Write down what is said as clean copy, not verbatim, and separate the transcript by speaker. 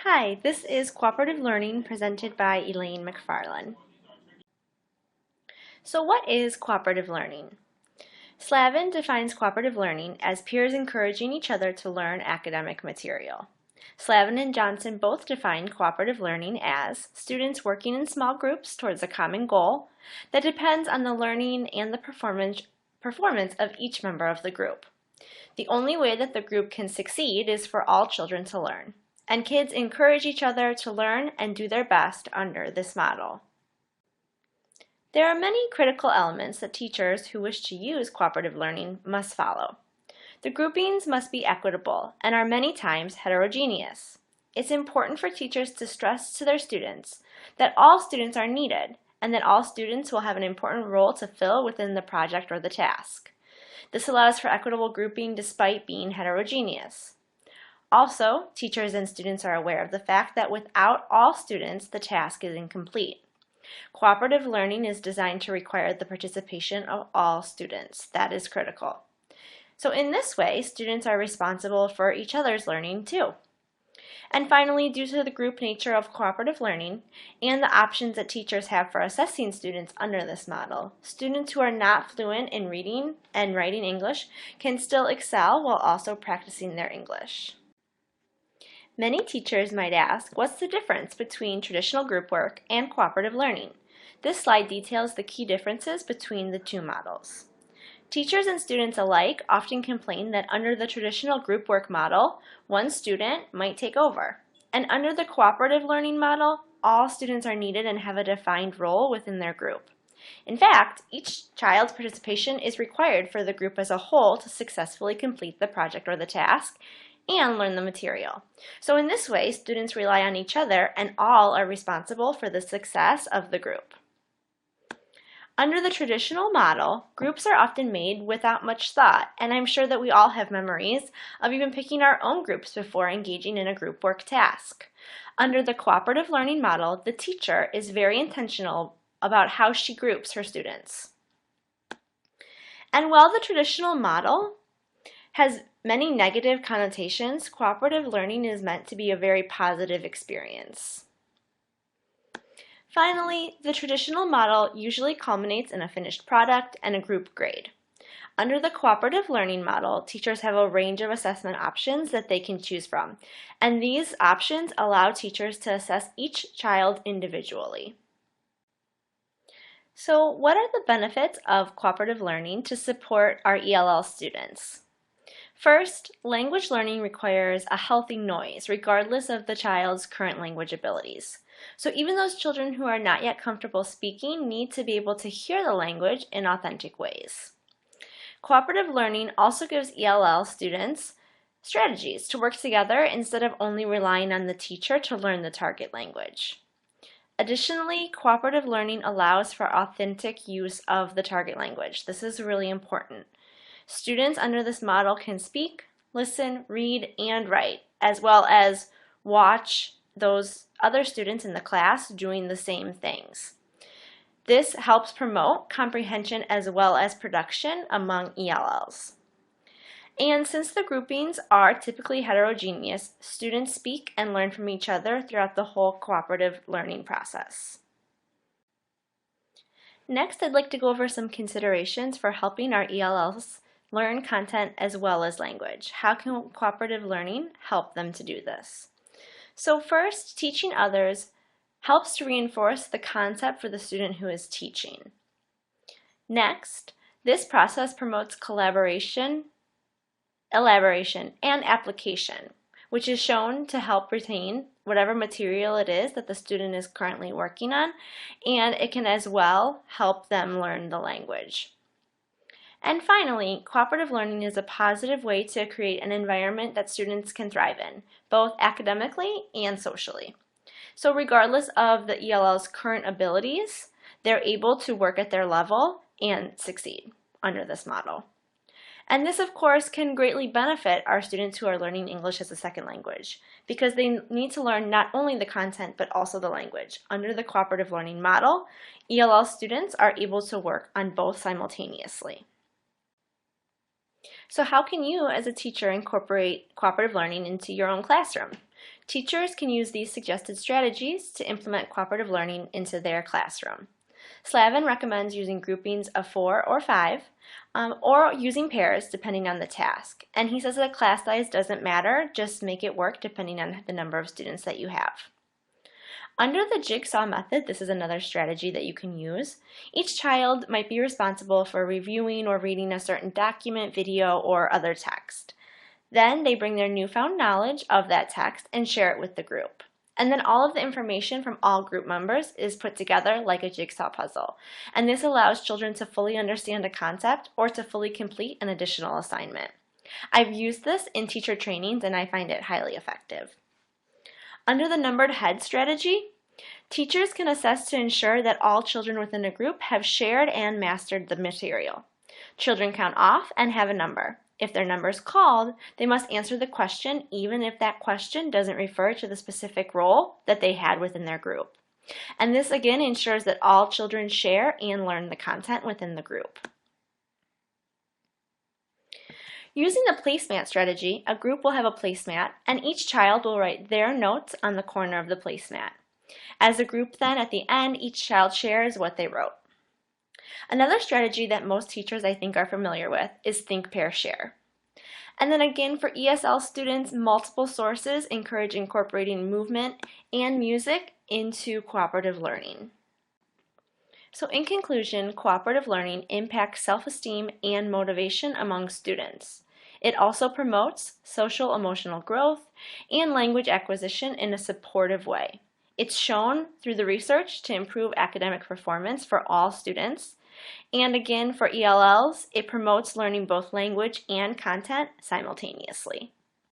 Speaker 1: Hi, this is Cooperative Learning presented by Elaine McFarlane. So what is cooperative learning? Slavin defines cooperative learning as peers encouraging each other to learn academic material. Slavin and Johnson both define cooperative learning as students working in small groups towards a common goal that depends on the learning and the performance of each member of the group. The only way that the group can succeed is for all children to learn, and kids encourage each other to learn and do their best under this model. There are many critical elements that teachers who wish to use cooperative learning must follow. The groupings must be equitable and are many times heterogeneous. It's important for teachers to stress to their students that all students are needed and that all students will have an important role to fill within the project or the task. This allows for equitable grouping despite being heterogeneous. Also, teachers and students are aware of the fact that without all students, the task is incomplete. Cooperative learning is designed to require the participation of all students. That is critical. So in this way, students are responsible for each other's learning too. And finally, due to the group nature of cooperative learning and the options that teachers have for assessing students under this model, students who are not fluent in reading and writing English can still excel while also practicing their English. Many teachers might ask, what's the difference between traditional group work and cooperative learning? This slide details the key differences between the two models. Teachers and students alike often complain that under the traditional group work model, one student might take over. And under the cooperative learning model, all students are needed and have a defined role within their group. In fact, each child's participation is required for the group as a whole to successfully complete the project or the task and learn the material. So in this way, students rely on each other and all are responsible for the success of the group. Under the traditional model, groups are often made without much thought, and I'm sure that we all have memories of even picking our own groups before engaging in a group work task. Under the cooperative learning model, the teacher is very intentional about how she groups her students. And while the traditional model has many negative connotations, cooperative learning is meant to be a very positive experience. Finally, the traditional model usually culminates in a finished product and a group grade. Under the cooperative learning model, teachers have a range of assessment options that they can choose from, and these options allow teachers to assess each child individually. So, what are the benefits of cooperative learning to support our ELL students? First, language learning requires a healthy noise, regardless of the child's current language abilities. So even those children who are not yet comfortable speaking need to be able to hear the language in authentic ways. Cooperative learning also gives ELL students strategies to work together instead of only relying on the teacher to learn the target language. Additionally, cooperative learning allows for authentic use of the target language. This is really important. Students under this model can speak, listen, read, and write, as well as watch those other students in the class doing the same things. This helps promote comprehension as well as production among ELLs. And since the groupings are typically heterogeneous, students speak and learn from each other throughout the whole cooperative learning process. Next, I'd like to go over some considerations for helping our ELLs learn content as well as language. How can cooperative learning help them to do this? So first, teaching others helps to reinforce the concept for the student who is teaching. Next, this process promotes collaboration, elaboration, and application, which is shown to help retain whatever material it is that the student is currently working on, and it can as well help them learn the language. And finally, cooperative learning is a positive way to create an environment that students can thrive in, both academically and socially. So regardless of the ELL's current abilities, they're able to work at their level and succeed under this model. And this, of course, can greatly benefit our students who are learning English as a second language, because they need to learn not only the content but also the language. Under the cooperative learning model, ELL students are able to work on both simultaneously. So how can you as a teacher incorporate cooperative learning into your own classroom? Teachers can use these suggested strategies to implement cooperative learning into their classroom. Slavin recommends using groupings of 4 or 5, or using pairs depending on the task. And he says that class size doesn't matter, just make it work depending on the number of students that you have. Under the jigsaw method, this is another strategy that you can use. Each child might be responsible for reviewing or reading a certain document, video, or other text. Then they bring their newfound knowledge of that text and share it with the group. And then all of the information from all group members is put together like a jigsaw puzzle. And this allows children to fully understand a concept or to fully complete an additional assignment. I've used this in teacher trainings and I find it highly effective. Under the numbered head strategy, teachers can assess to ensure that all children within a group have shared and mastered the material. Children count off and have a number. If their number is called, they must answer the question even if that question doesn't refer to the specific role that they had within their group. And this again ensures that all children share and learn the content within the group. Using the placemat strategy, a group will have a placemat and each child will write their notes on the corner of the placemat. As a group then, at the end, each child shares what they wrote. Another strategy that most teachers I think are familiar with is think, pair, share. And then again for ESL students, multiple sources encourage incorporating movement and music into cooperative learning. So in conclusion, cooperative learning impacts self-esteem and motivation among students. It also promotes social emotional growth and language acquisition in a supportive way. It's shown through the research to improve academic performance for all students. And again, for ELLs, it promotes learning both language and content simultaneously.